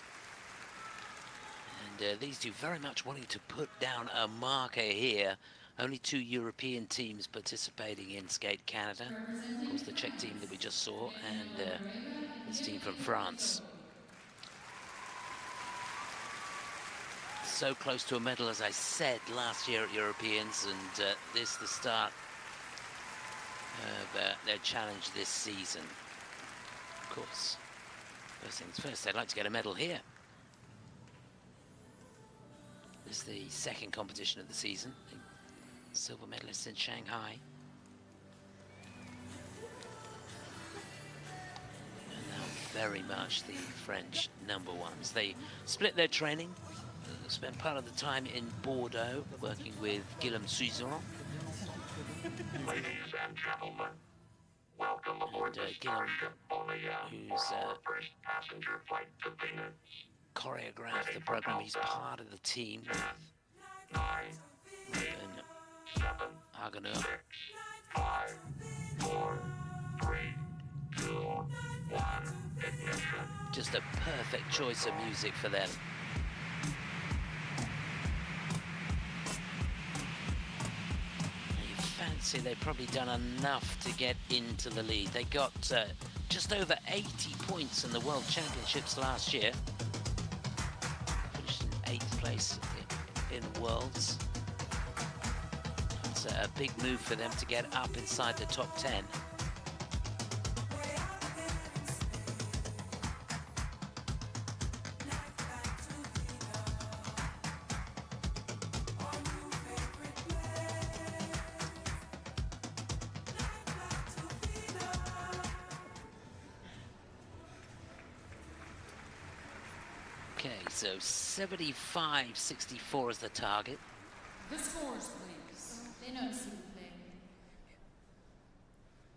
And these two very much wanting to put down a marker here. Only 2 European teams participating in Skate Canada. Of course, the Czech team that we just saw, and this team from France. So close to a medal, as I said, last year at Europeans, and this the start of their challenge this season. Of course, first things first, they'd like to get a medal here. This is the second competition of the season. The silver medalists in Shanghai. And now very much the French #1s. They split their training, spent part of the time in Bordeaux working with Guillaume Suizon.
Ladies and gentlemen, welcome aboard
And
the
Guillaume,
Starship Bonaya
who's
for our first passenger flight to Venus.
choreographed the program. He's part of the team.
9,
Ruben
7,
Hageneur.
6, 5, 4, 3, 2, 1, ignition.
Just a perfect choice of music for them. You fancy they've probably done enough to get into the lead. They got just over 80 points in the World Championships last year. Finished in 8th place in Worlds. It's a big move for them to get up inside the top 10. Okay, so 75.64 is the target.
The scores, please.
Les notes, s'il vous plaît.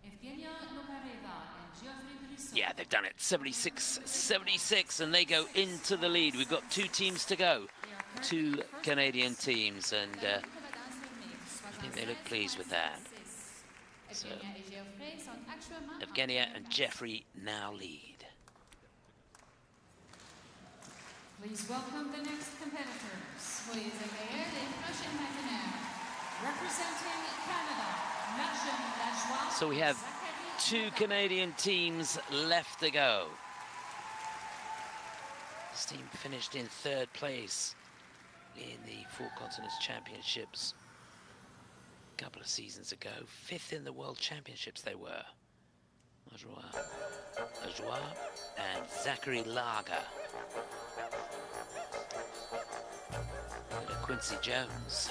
Evgenia Nokareva and Geoffrey Brisson.
Yeah, they've done it. 76, and they go into the lead. We've got 2 teams to go. 2 Canadian teams, and I think they look pleased with that. So,
Evgenia et Geoffrey sont actuellement en
Evgenia and
finale.
Jeffrey now lead.
Please welcome the next competitors.
Veuillez accueillir les prochains patineurs.
Representing Canada, Marjane Lajoie.
So we have
Zachary
2 Canadian teams left to go. This team finished in 3rd place in the Four Continents Championships a couple of seasons ago. 5th in the World Championships they were. Lajoie and Zachary Lager. And Quincy Jones.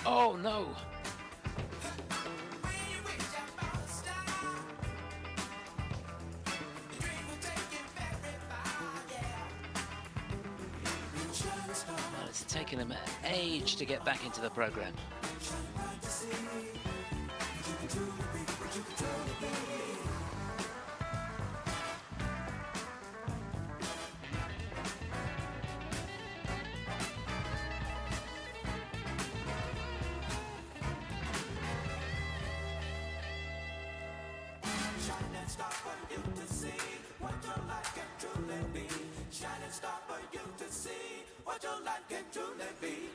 Oh no! Well, it's taken him an age to get back into the program.
Shining star for you to see what your life can truly be.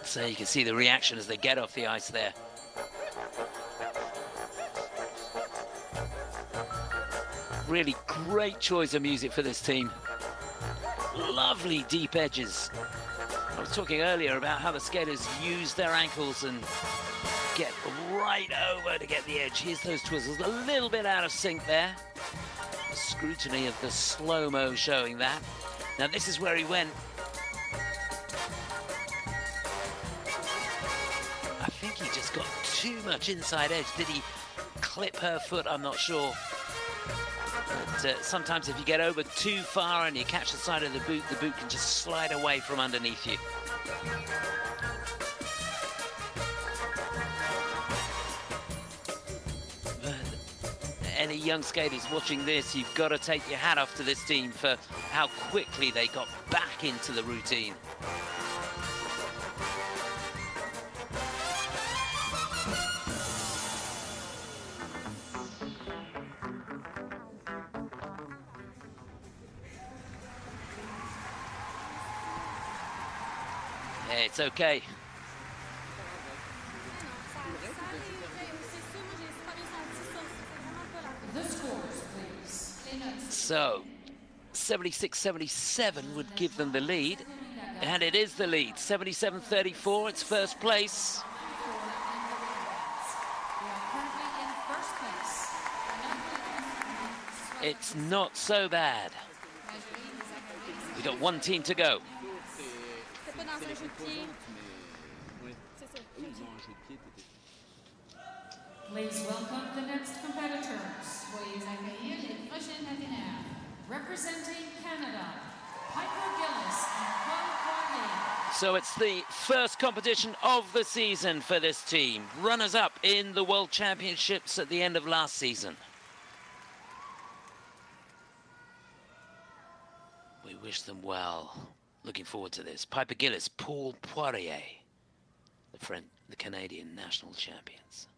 So you can see the reaction as they get off the ice there. Really great choice of music for this team. Lovely deep edges. I was talking earlier about how the skaters use their ankles and get right over to get the edge. Here's those twizzles, a little bit out of sync there. The scrutiny of the slow-mo showing that. Now this is where he went. I think he just got too much inside edge. Did he clip her foot? I'm not sure. But sometimes if you get over too far and you catch the side of the boot can just slide away from underneath you. But any young skaters watching this, you've got to take your hat off to this team for how quickly they got back into the routine. Hey, it's okay.
The scores, please.
So, 76-77 would give them the lead. And it is the lead. 77-34, it's first place.
We are currently in first place.
It's not so bad. We got one team to go.
C'est pas dans un jeu de pied. C'est ça.
Please welcome the next competitors.
Veuillez accueillir les prochains patinaires.
Representing Canada, Piper Gillis and Paul Poirier.
So it's the first competition of the season for this team. Runners-up in the World Championships at the end of last season. We wish them well. Looking forward to this. Piper Gillis, Paul Poirier, the Canadian national champions.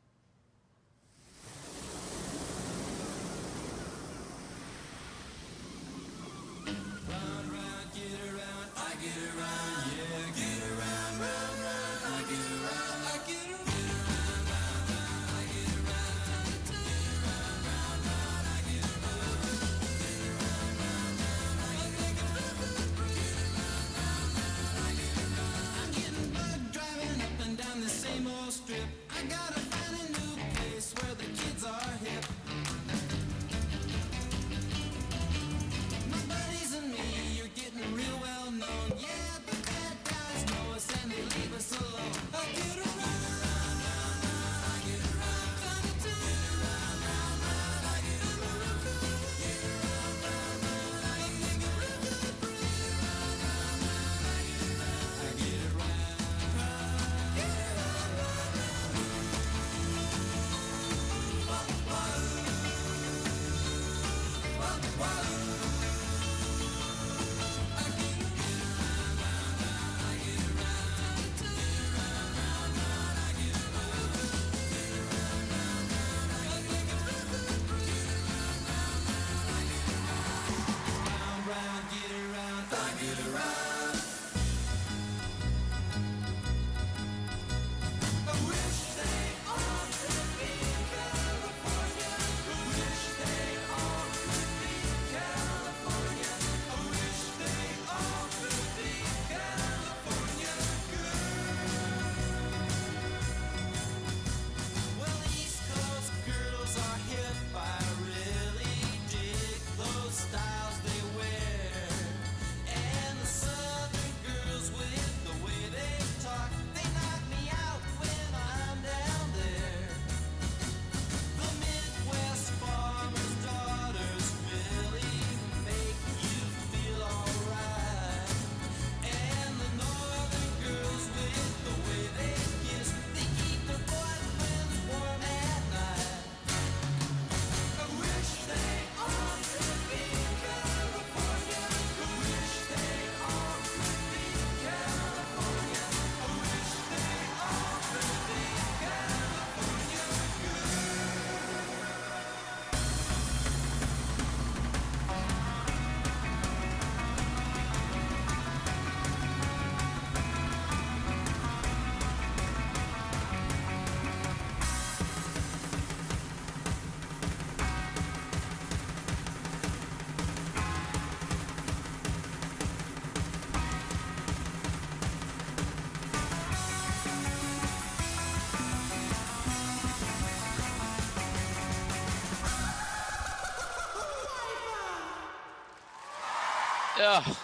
Oh,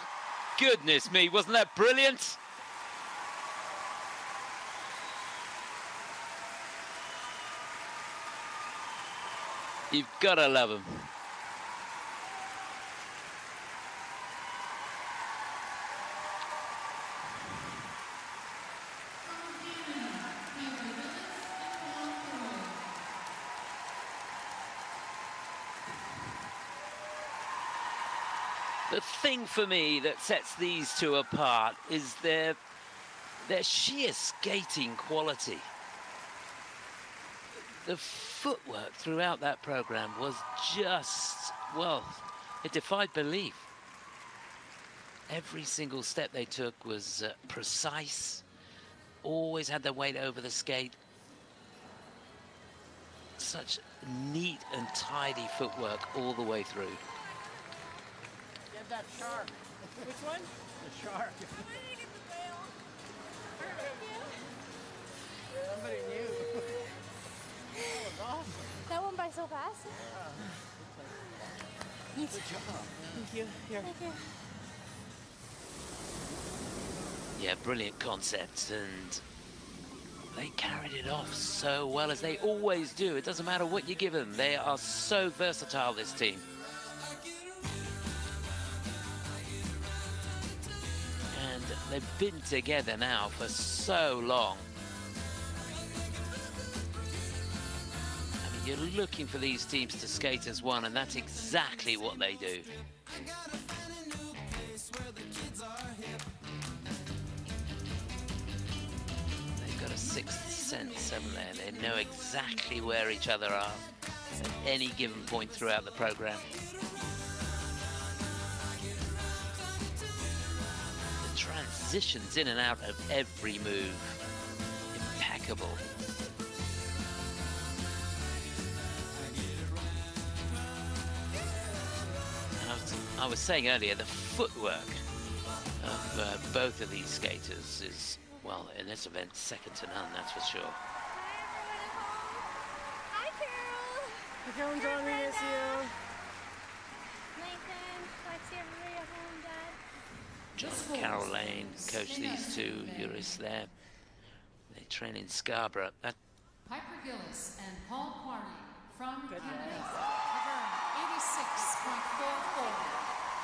goodness me, wasn't that brilliant? You've got to love them. The thing for me that sets these two apart is their sheer skating quality. The footwork throughout that program was just, well, it defied belief. Every single step they took was precise, always had their weight over the skate. Such neat and tidy footwork all the way through.
Get that shark.
Which one?
The shark. Somebody knew. That was awesome.
That went by so fast.
Good job.
Thank you. Here. Thank you.
Yeah, brilliant concepts, and they carried it off so well, as they always do. It doesn't matter what you give them. They are so versatile, this team. And they've been together now for so long. I mean, you're looking for these teams to skate as one, and that's exactly what they do. They've got a sixth sense, haven't they? They know exactly where each other are at any given point throughout the program. The transitions in and out of every move, impeccable. And I was saying earlier, the footwork of both of these skaters is, well, in this event, second to none, that's for sure.
Hi, Carol.
Carolyn, John, we miss you.
Nathan, I see everybody at home, Dad.
John and Carol Lane coach these two. Uris there. They train in Scarborough. That
Piper Gillis and Paul Quarry from Canada. Earned 86.44.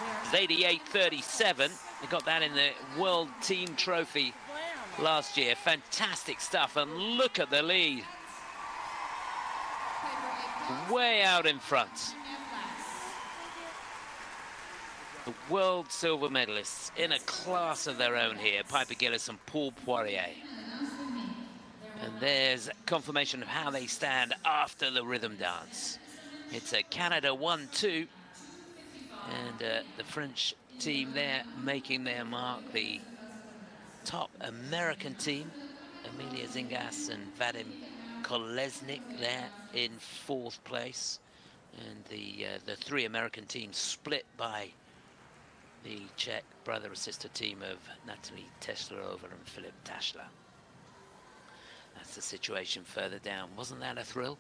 was 88.37. They got that in the World Team Trophy last year. Fantastic stuff, and look at the lead. Way out in front. The world silver medalists in a class of their own here, Piper Gillis and Paul Poirier. And there's confirmation of how they stand after the rhythm dance. It's a Canada 1-2, and the French team there making their mark. The top American team, Emilia Zingas and Vadim Kolesnik there in fourth place. And the three American teams split by the Czech brother or sister team of Natalie Teslerova and Filip Tashler. That's the situation further down. Wasn't that a thrill?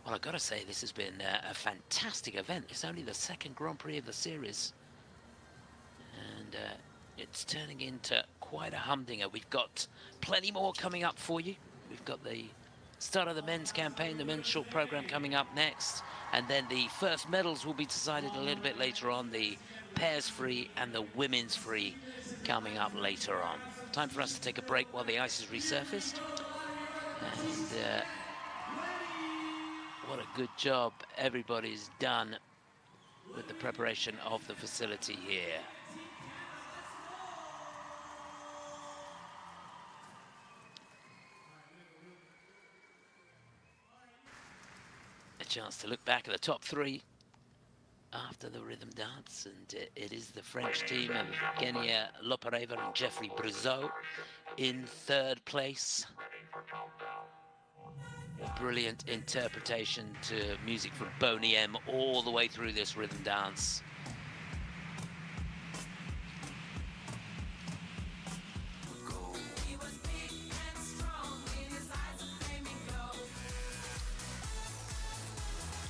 Well, I've got to say, this has been a fantastic event. It's only the second Grand Prix of the series. And it's turning into quite a humdinger. We've got plenty more coming up for you. We've got the start of the men's campaign, the men's short program coming up next. And then the first medals will be decided a little bit later on. The pairs free and the women's free coming up later on. Time for us to take a break while the ice is resurfaced. And what a good job everybody's done with the preparation of the facility here. A chance to look back at the top three after the rhythm dance, and it is the French team of Genia Lopareva and Jeffrey Briseau in third place. Brilliant interpretation to music from Boney M all the way through this rhythm dance.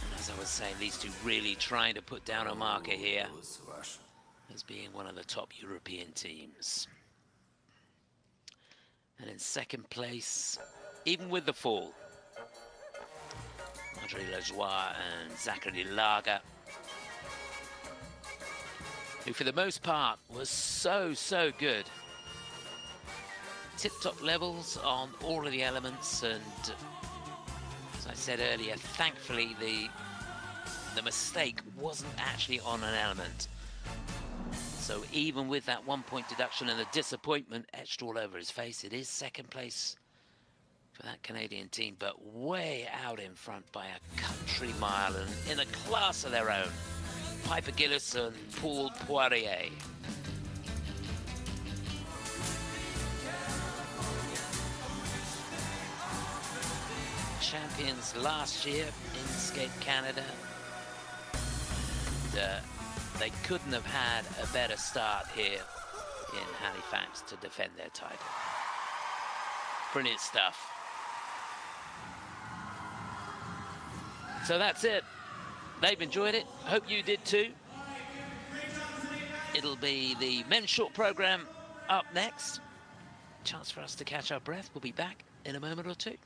And as I was saying, these two really trying to put down a marker here. being one of the top European teams. And in second place, even with the fall, Andre Lajoie and Zachary Lager, who for the most part was so good. Tip-top levels on all of the elements, and as I said earlier, thankfully the mistake wasn't actually on an element. So even with that 1 point deduction and the disappointment etched all over his face, it is second place for that Canadian team, but way out in front by a country mile and in a class of their own. Piper Gillis and Paul Poirier. Champions last year in Skate Canada. And, they couldn't have had a better start here in Halifax to defend their title. Brilliant stuff. So that's it. They've enjoyed it. Hope you did too. It'll be the men's short program up next. Chance for us to catch our breath. We'll be back in a moment or two.